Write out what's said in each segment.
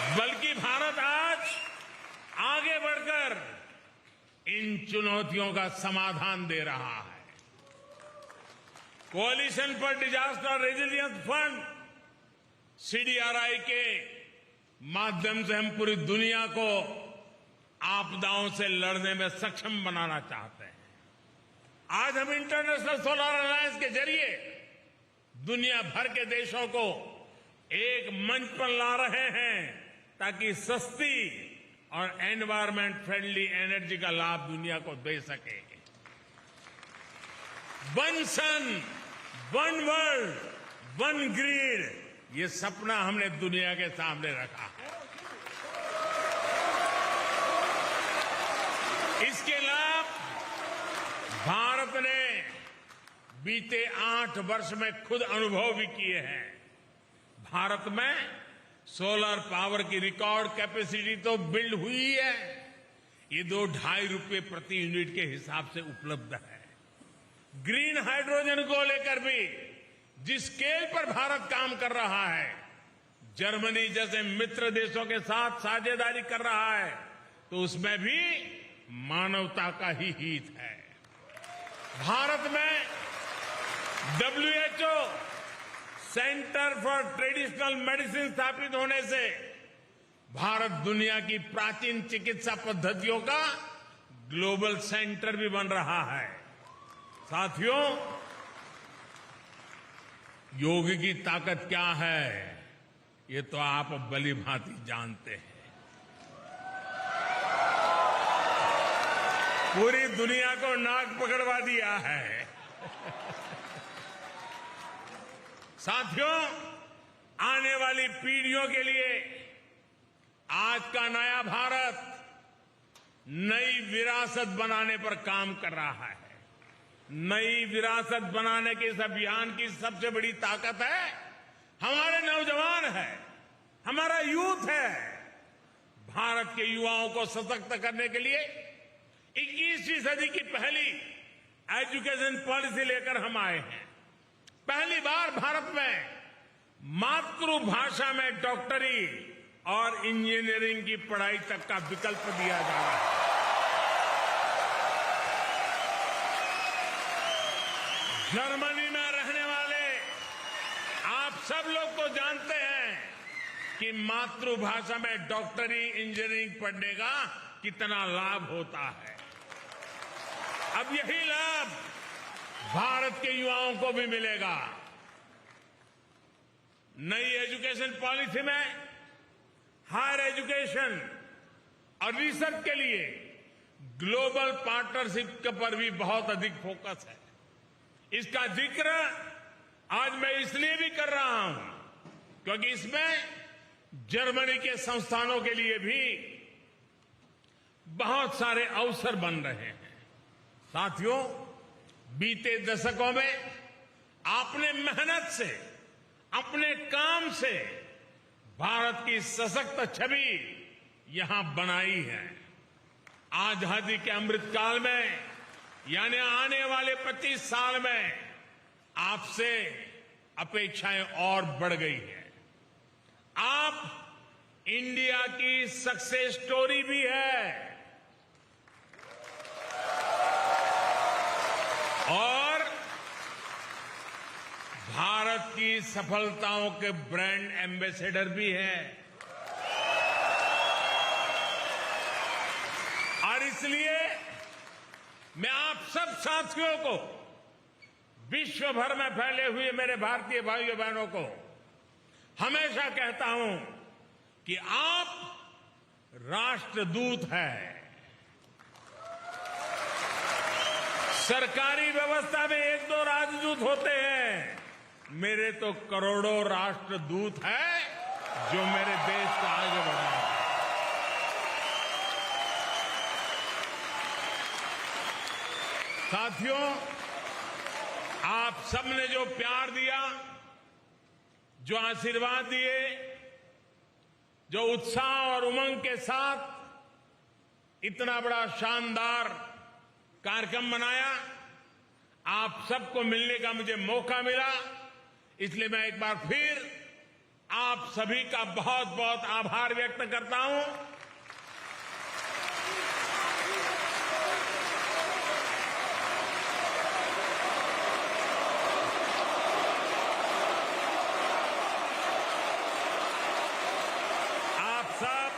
बल्कि भारत आज आगे बढ़कर इन चुनौतियों का समाधान दे रहा है। Coalition for disaster resilience fund CDRI के माध्यम से हम पूरी दुनिया को आपदाओं से लड़ने में सक्षम बनाना चाहते हैं। आज हम इंटरनेशनल सोलर अलायंस के जरिए दुनिया भर के देशों को एक मंच पर ला रहे हैं ताकि सस्ती और एनवायरमेंट फ्रेंडली एनर्जी का लाभ दुनिया को दे सके। वन सन, वन वर्ल्ड, वन ग्रिड, ये सपना हमने दुनिया के सामने रखा है। इसके लाभ भारत ने बीते 8 वर्ष में खुद अनुभव भी किए हैं। भारत में सोलर पावर की रिकॉर्ड कैपेसिटी तो बिल्ड हुई है। ये ₹2-2.5 प्रति यूनिट के हिसाब से उपलब्ध है। ग्रीन हाइड्रोजन को लेकर भी जिस स्केल पर भारत काम कर रहा है, जर्मनी जैसे मित्र देशों के साथ साझेदारी कर रहा है, तो उसमें भी मानवता का ही हित है। भारत में WHO centre for traditional medicine स्थापित होने से भारत दुनिया की प्राचीन चिकित्सा पद्धतियों का ग्लोबल सेंटर भी बन रहा है। साथियों, योग की ताकत क्या है, ये तो आप भली भांति जानते हैं। पूरी दुनिया को नाक पकड़वा दिया है। साथियों, आने वाली पीढ़ियों के लिए आज का नया भारत नई विरासत बनाने पर काम कर रहा है। नई विरासत बनाने के इस अभियान की सबसे बड़ी ताकत है हमारे नौजवान है, हमारा यूथ है। भारत के युवाओं को सशक्त करने के लिए 21वीं सदी की पहली एजुकेशन पॉलिसी लेकर हम आए हैं। पहली बार भारत में मातृभाषा में डॉक्टरी और इंजीनियरिंग की पढ़ाई तक का विकल्प दिया जा रहा है। जर्मनी में रहने वाले आप सब लोग तो जानते हैं कि मातृभाषा में डॉक्टरी इंजीनियरिंग पढ़ने का कितना लाभ होता है। अब यही लाभ भारत के युवाओं को भी मिलेगा। नई एजुकेशन पॉलिसी में हायर एजुकेशन और रिसर्च के लिए ग्लोबल पार्टनरशिप पर भी बहुत अधिक फोकस है। इसका जिक्र आज मैं इसलिए भी कर रहा हूं क्योंकि इसमें जर्मनी के संस्थानों के लिए भी बहुत सारे अवसर बन रहे हैं। साथियों, बीते दशकों में आपने मेहनत से, अपने काम से भारत की सशक्त छवि यहां बनाई है। आजादी के अमृतकाल में यानी आने वाले 25 साल में आपसे अपेक्षाएं और बढ़ गई है। आप इंडिया की सक्सेस स्टोरी भी है और भारत की सफलताओं के ब्रांड एम्बेसडर भी है। और इसलिए मैं आप सब साथियों को, विश्व भर में फैले हुए मेरे भारतीय भाइयों बहनों को हमेशा कहता हूं कि आप राष्ट्रदूत हैं। सरकारी व्यवस्था में 1-2 राजदूत होते हैं, मेरे तो करोड़ों राष्ट्रदूत हैं जो मेरे देश को आगे बढ़ाएंगे। साथियों, आप सबने जो प्यार दिया, जो आशीर्वाद दिए, जो उत्साह और उमंग के साथ इतना बड़ा शानदार कार्यक्रम मनाया, आप सबको मिलने का मुझे मौका मिला। इसलिए मैं एक बार फिर आप सभी का बहुत बहुत आभार व्यक्त करता हूं। आप सब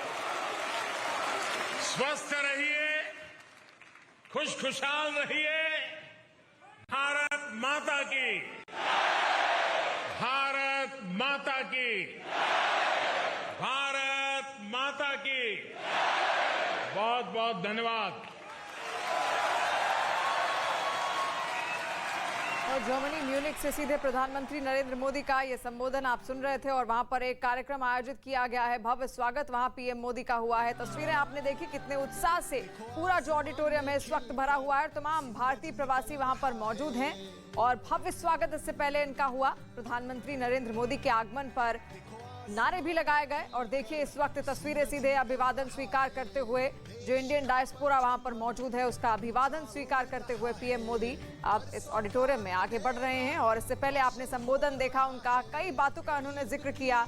स्वस्थ रहिए, खुशखुशाल रहिए। भारत माता की, भारत माता की, भारत माता की। बहुत बहुत धन्यवाद। और जर्मनी म्यूनिख से सीधे प्रधानमंत्री नरेंद्र मोदी का ये संबोधन आप सुन रहे थे और वहां पर एक कार्यक्रम आयोजित किया गया है। भव्य स्वागत वहां पीएम मोदी का हुआ है। तस्वीरें आपने देखी, कितने उत्साह से पूरा जो ऑडिटोरियम है इस वक्त भरा हुआ है। तमाम भारतीय प्रवासी वहां पर मौजूद हैं और भव्य स्वागत इससे पहले इनका हुआ। प्रधानमंत्री नरेंद्र मोदी के आगमन पर नारे भी लगाए गए और देखिए इस वक्त तस्वीरें सीधे अभिवादन स्वीकार करते हुए जो इंडियन डायस्पोरा वहां पर मौजूद है उसका अभिवादन स्वीकार करते हुए पीएम मोदी अब इस ऑडिटोरियम में आगे बढ़ रहे हैं। और इससे पहले आपने संबोधन देखा उनका, कई बातों का उन्होंने जिक्र किया,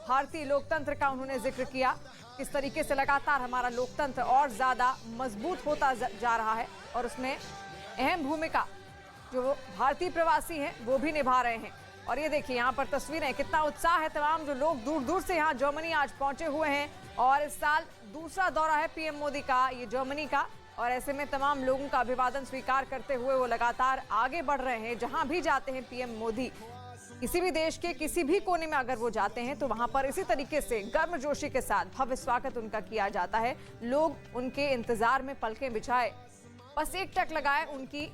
भारतीय लोकतंत्र का उन्होंने जिक्र किया, किस तरीके से लगातार हमारा लोकतंत्र और ज्यादा मजबूत होता जा रहा है और उसमें अहम भूमिका जो भारतीय प्रवासी हैं वो भी निभा रहे हैं। और ये देखिए यहाँ पर तस्वीरें, कितना उत्साह है। तमाम जो लोग दूर दूर से यहाँ जर्मनी आज पहुंचे हुए हैं और इस साल दूसरा दौरा है पीएम मोदी का ये जर्मनी का। और ऐसे में तमाम लोगों का अभिवादन स्वीकार करते हुए वो लगातार आगे बढ़ रहे हैं। जहां भी जाते हैं पीएम मोदी, किसी भी देश के किसी भी कोने में अगर वो जाते हैं तो वहां पर इसी तरीके से गर्मजोशी के साथ भव्य स्वागत उनका किया जाता है। लोग उनके इंतजार में पलकें बिछाए बस एक टक लगाए उनकी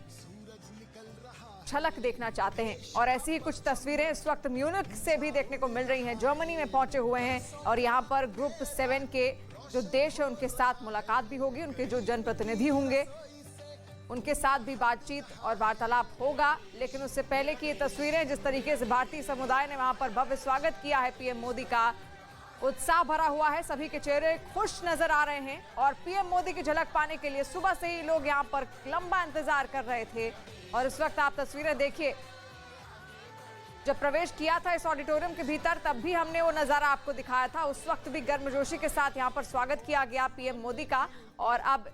झलक देखना चाहते हैं। और ऐसी ही कुछ तस्वीरें इस वक्त म्यूनिख से भी देखने को मिल रही हैं। जर्मनी में पहुंचे हुए हैं और यहां पर ग्रुप 7 के जो देश है उनके साथ मुलाकात भी होगी, उनके जो जनप्रतिनिधि होंगे उनके साथ भी बातचीत और वार्तालाप होगा। लेकिन उससे पहले की ये तस्वीरें, जिस तरीके से भारतीय समुदाय ने वहां पर भव्य स्वागत किया है पीएम मोदी का, उत्साह भरा हुआ है, सभी के चेहरे खुश नजर आ रहे हैं। और पीएम मोदी की झलक पाने के लिए सुबह से ही लोग यहाँ पर लंबा इंतजार कर रहे थे। और इस वक्त आप तस्वीरें देखिए, जब प्रवेश किया था इस ऑडिटोरियम के भीतर तब भी हमने वो नजारा आपको दिखाया था। उस वक्त भी गर्मजोशी के साथ यहाँ पर स्वागत किया गया पीएम मोदी का। और अब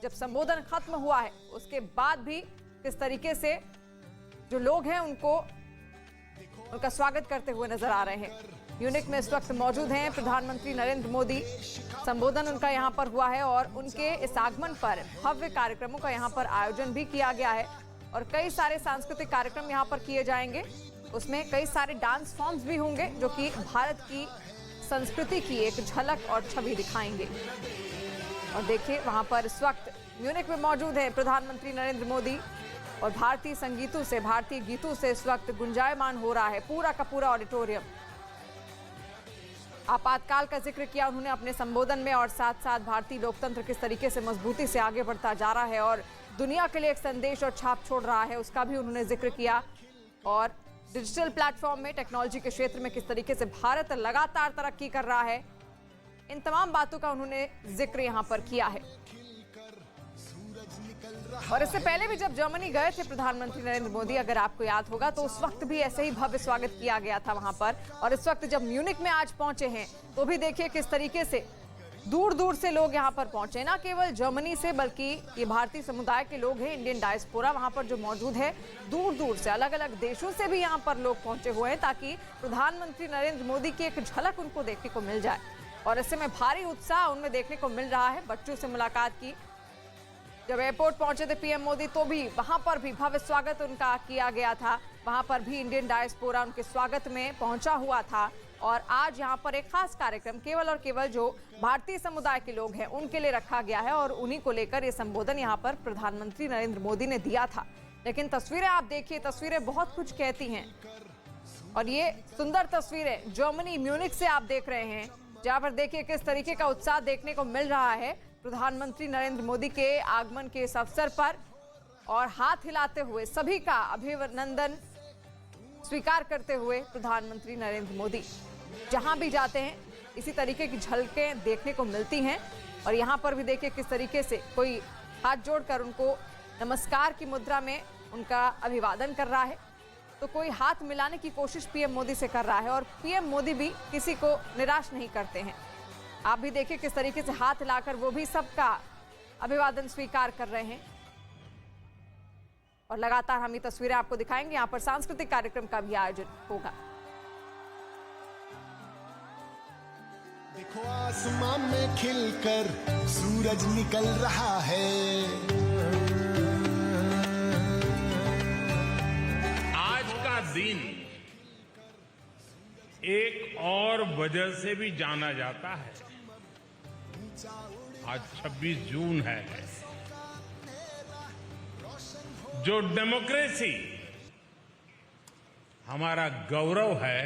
जब संबोधन खत्म हुआ है उसके बाद भी किस तरीके से जो लोग हैं उनका स्वागत करते हुए नजर आ रहे हैं। म्यूनिख में इस वक्त मौजूद हैं प्रधानमंत्री नरेंद्र मोदी। संबोधन उनका यहाँ पर हुआ है और उनके इस आगमन पर भव्य कार्यक्रमों का यहाँ पर आयोजन भी किया गया है और कई सारे सांस्कृतिक कार्यक्रम यहाँ पर किए जाएंगे। उसमें कई सारे डांस फॉर्म्स भी होंगे जो कि भारत की संस्कृति की एक झलक और छवि दिखाएंगे। और देखिए वहां पर इस वक्त म्यूनिख में मौजूद है प्रधानमंत्री नरेंद्र मोदी और भारतीय संगीतों से, भारतीय गीतों से इस वक्त गुंजायमान हो रहा है पूरा का पूरा ऑडिटोरियम। आपातकाल का जिक्र किया उन्होंने अपने संबोधन में और साथ साथ भारतीय लोकतंत्र किस तरीके से मजबूती से आगे बढ़ता जा रहा है और दुनिया के लिए एक संदेश और छाप छोड़ रहा है उसका भी उन्होंने जिक्र किया। और डिजिटल प्लेटफॉर्म में, टेक्नोलॉजी के क्षेत्र में किस तरीके से भारत लगातार तरक्की कर रहा है, इन तमाम बातों का उन्होंने जिक्र यहाँ पर किया है। और इससे पहले भी जब जर्मनी गए थे प्रधानमंत्री नरेंद्र मोदी, अगर आपको याद होगा, तो उस वक्त भी ऐसे ही भव्य स्वागत किया गया था वहां पर। और इस वक्त जब म्यूनिख में आज पहुंचे हैं तो भी देखिए किस तरीके से दूर दूर से लोग यहाँ पर पहुंचे, ना केवल जर्मनी से बल्कि ये भारतीय समुदाय के लोग हैं, इंडियन डायस्पोरा वहां पर जो मौजूद है, दूर दूर से अलग अलग देशों से भी यहाँ पर लोग पहुंचे हुए हैं ताकि प्रधानमंत्री नरेंद्र मोदी की एक झलक उनको देखने को मिल जाए। और ऐसे में भारी उत्साह उनमें देखने को मिल रहा है। बच्चों से मुलाकात की, जब एयरपोर्ट पहुंचे थे पीएम मोदी तो भी वहां पर भी भव्य स्वागत उनका किया गया था। वहां पर भी इंडियन डायस्पोरा उनके स्वागत में पहुंचा हुआ था। और आज यहां पर एक खास कार्यक्रम केवल और केवल जो भारतीय समुदाय के लोग हैं उनके लिए रखा गया है और उन्हीं को लेकर ये संबोधन यहां पर प्रधानमंत्री नरेंद्र मोदी ने दिया था। लेकिन तस्वीरें आप देखिए, तस्वीरें बहुत कुछ कहती हैं। और ये सुंदर तस्वीरें जर्मनी म्यूनिख से आप देख रहे हैं, जहां पर देखिए किस तरीके का उत्साह देखने को मिल रहा है प्रधानमंत्री नरेंद्र मोदी के आगमन के इस अवसर पर। और हाथ हिलाते हुए सभी का अभिनंदन स्वीकार करते हुए प्रधानमंत्री नरेंद्र मोदी जहां भी जाते हैं इसी तरीके की झलकें देखने को मिलती हैं। और यहां पर भी देखिए किस तरीके से कोई हाथ जोड़कर उनको नमस्कार की मुद्रा में उनका अभिवादन कर रहा है। तो कोई हाथ मिलाने की कोशिश पीएम मोदी से कर रहा है और पीएम मोदी भी किसी को निराश नहीं करते हैं। आप भी देखिए किस तरीके से हाथ हिलाकर वो भी सबका अभिवादन स्वीकार कर रहे हैं और लगातार हम ये तस्वीरें आपको दिखाएंगे। यहां पर सांस्कृतिक कार्यक्रम का भी आयोजन होगा। देखो आसमां में खिलकर सूरज निकल रहा है। आज का दिन एक और वजह से भी जाना जाता है। आज 26 जून है। जो डेमोक्रेसी हमारा गौरव है,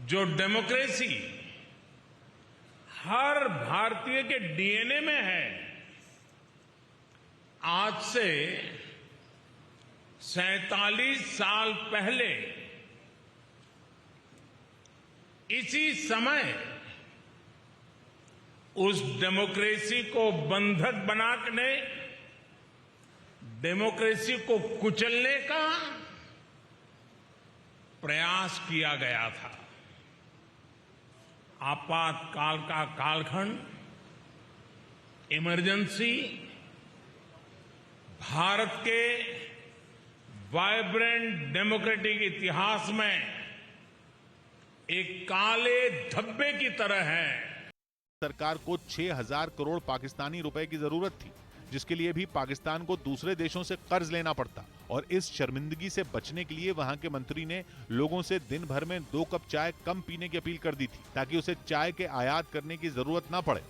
जो डेमोक्रेसी हर भारतीय के डीएनए में है, आज से 47 साल पहले इसी समय उस डेमोक्रेसी को बंधक बनाने, डेमोक्रेसी को कुचलने का प्रयास किया गया था। आपातकाल का कालखंड, इमरजेंसी, भारत के वाइब्रेंट डेमोक्रेटिक इतिहास में एक काले धब्बे की तरह है। सरकार को 6,000 करोड़ पाकिस्तानी रुपए की जरूरत थी, जिसके लिए भी पाकिस्तान को दूसरे देशों से कर्ज लेना पड़ता और इस शर्मिंदगी से बचने के लिए वहां के मंत्री ने लोगों से दिन भर में 2 कप चाय कम पीने की अपील कर दी थी, ताकि उसे चाय के आयात करने की जरूरत ना पड़े।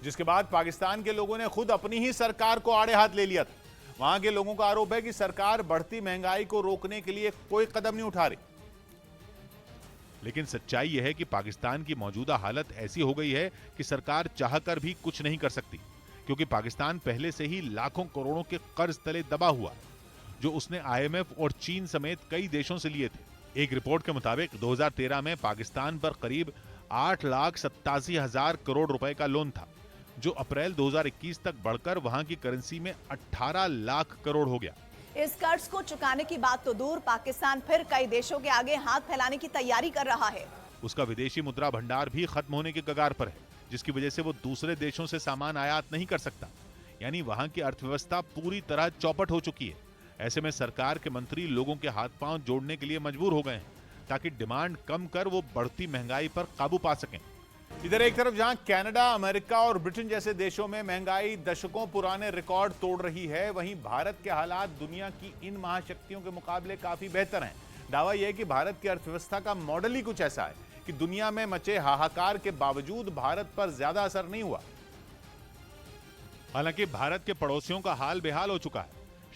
जिसके बाद पाकिस्तान के लोगों ने खुद अपनी ही सरकार को आड़े हाथ ले लिया था। वहां के लोगों का आरोप है कि सरकार बढ़ती महंगाई को रोकने के लिए कोई कदम नहीं उठा रही। लेकिन सच्चाई यह है कि पाकिस्तान की मौजूदा हालत ऐसी हो गई है कि सरकार चाहकर भी कुछ नहीं कर सकती, क्योंकि पाकिस्तान पहले से ही लाखों करोड़ों के कर्ज तले दबा हुआ, जो उसने आईएमएफ और चीन समेत कई देशों से लिए थे। एक रिपोर्ट के मुताबिक 2013 में पाकिस्तान पर करीब 8,87,000 करोड़ रुपए का लोन था, जो अप्रैल 2021 तक बढ़कर वहां की करेंसी में 18 लाख करोड़ हो गया। इस कर्ज को चुकाने की बात तो दूर, पाकिस्तान फिर कई देशों के आगे हाथ फैलाने की तैयारी कर रहा है। उसका विदेशी मुद्रा भंडार भी खत्म होने के कगार पर है, जिसकी वजह से वो दूसरे देशों से सामान आयात नहीं कर सकता। यानी वहां की अर्थव्यवस्था पूरी तरह चौपट हो चुकी है। ऐसे में सरकार के मंत्री लोगों के हाथ पांव जोड़ने के लिए मजबूर हो गए हैं, ताकि डिमांड कम कर वो बढ़ती महंगाई पर काबू पा सकें। इधर एक तरफ जहां कनाडा, अमेरिका और ब्रिटेन जैसे देशों में महंगाई दशकों पुराने रिकॉर्ड तोड़ रही है, वहीं भारत के हालात दुनिया की इन महाशक्तियों के मुकाबले काफी बेहतर हैं। दावा यह है कि भारत की अर्थव्यवस्था का मॉडल ही कुछ ऐसा है कि दुनिया में मचे हाहाकार के बावजूद भारत पर ज्यादा असर नहीं हुआ। हालांकि भारत के पड़ोसियों का हाल बेहाल हो चुका है।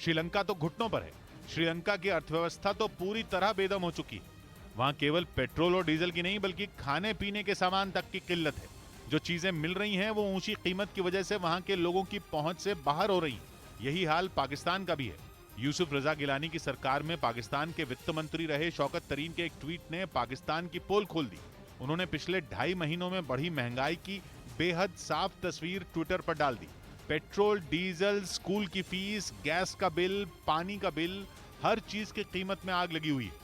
श्रीलंका तो घुटनों पर है। श्रीलंका की अर्थव्यवस्था तो पूरी तरह बेदम हो चुकी है। वहां केवल पेट्रोल और डीजल की नहीं, बल्कि खाने पीने के सामान तक की किल्लत है। जो चीजें मिल रही हैं वो ऊंची कीमत की वजह से वहां के लोगों की पहुंच से बाहर हो रही है। यही हाल पाकिस्तान का भी है। यूसुफ रजा गिलानी की सरकार में पाकिस्तान के वित्त मंत्री रहे शौकत तरीन के एक ट्वीट ने पाकिस्तान की पोल खोल दी। उन्होंने पिछले 2.5 महीनों में बढ़ी महंगाई की बेहद साफ तस्वीर ट्विटर पर डाल दी। पेट्रोल, डीजल, स्कूल की फीस, गैस का बिल, पानी का बिल, हर चीज की कीमत में आग लगी हुई है।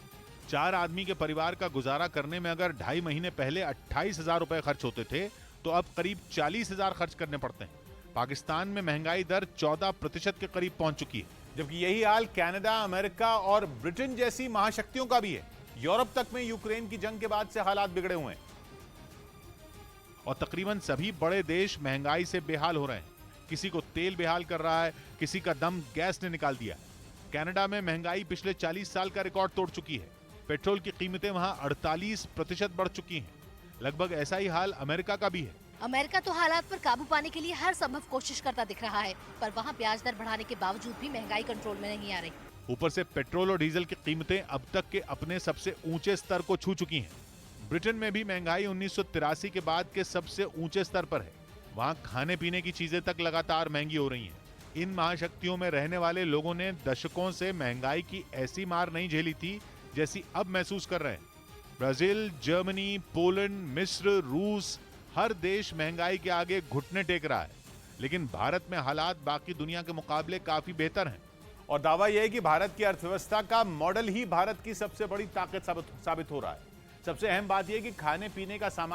4 आदमी के परिवार का गुजारा करने में अगर 2.5 महीने पहले 28,000 रुपए खर्च होते थे, तो अब करीब 40,000 खर्च करने पड़ते हैं। पाकिस्तान में महंगाई दर 14% के करीब पहुंच चुकी है, जबकि यही हाल कनाडा, अमेरिका और ब्रिटेन जैसी महाशक्तियों का भी है। यूरोप तक में यूक्रेन की जंग के बाद से हालात बिगड़े हुए हैं और तकरीबन सभी बड़े देश महंगाई से बेहाल हो रहे हैं। किसी को तेल बेहाल कर रहा है, किसी का दम गैस ने निकाल दिया। कनाडा में महंगाई पिछले 40 साल का रिकॉर्ड तोड़ चुकी है। पेट्रोल की कीमतें वहां 48% बढ़ चुकी हैं। लगभग ऐसा ही हाल अमेरिका का भी है। अमेरिका तो हालात पर काबू पाने के लिए हर संभव कोशिश करता दिख रहा है, पर वहां ब्याज दर बढ़ाने के बावजूद भी महंगाई कंट्रोल में नहीं आ रही। ऊपर से पेट्रोल और डीजल की कीमतें अब तक के अपने सबसे ऊंचे स्तर को छू चुकी हैं। ब्रिटेन में भी महंगाई 1983 के बाद के सबसे ऊंचे स्तर पर है। वहां खाने पीने की चीजें तक लगातार महंगी हो रही हैं। इन महाशक्तियों में रहने वाले लोगों ने दशकों से महंगाई की ऐसी मार नहीं झेली थी जैसी अब महसूस कर रहे हैं। ब्राजील, जर्मनी, पोलैंड, मिस्र, रूस, हर देश महंगाई के आगे घुटने टेक रहा है। लेकिन भारत में हालात बाकी दुनिया के मुकाबले काफी बेहतर हैं और दावा यह है कि भारत की अर्थव्यवस्था का मॉडल ही भारत की सबसे बड़ी ताकत साबित हो रहा है। सबसे अहम बात यह कि खाने पीने का सामान